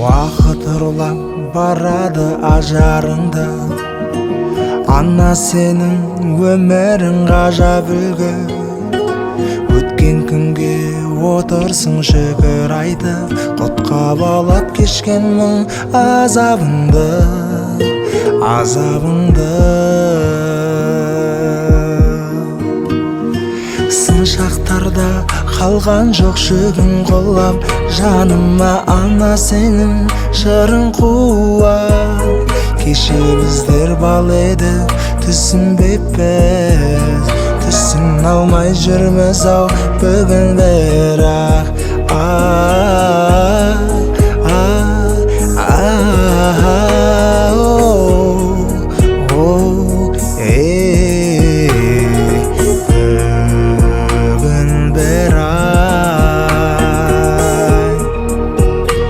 Уақыт ұрлап барады ажарыңды, ана сенің өмірің ғажап үлгі. Өткен күнге отырсың шүкір айтып, құтқап алып кешкен мұң азабыңды. Сын шақтарда қалған жоқ шөгін қолап, жаныма ана сенің жырың қуат. Кеше біздер бал еді, түсінбеппіз, түсін алмай жүрміз ау бүгін бірақ.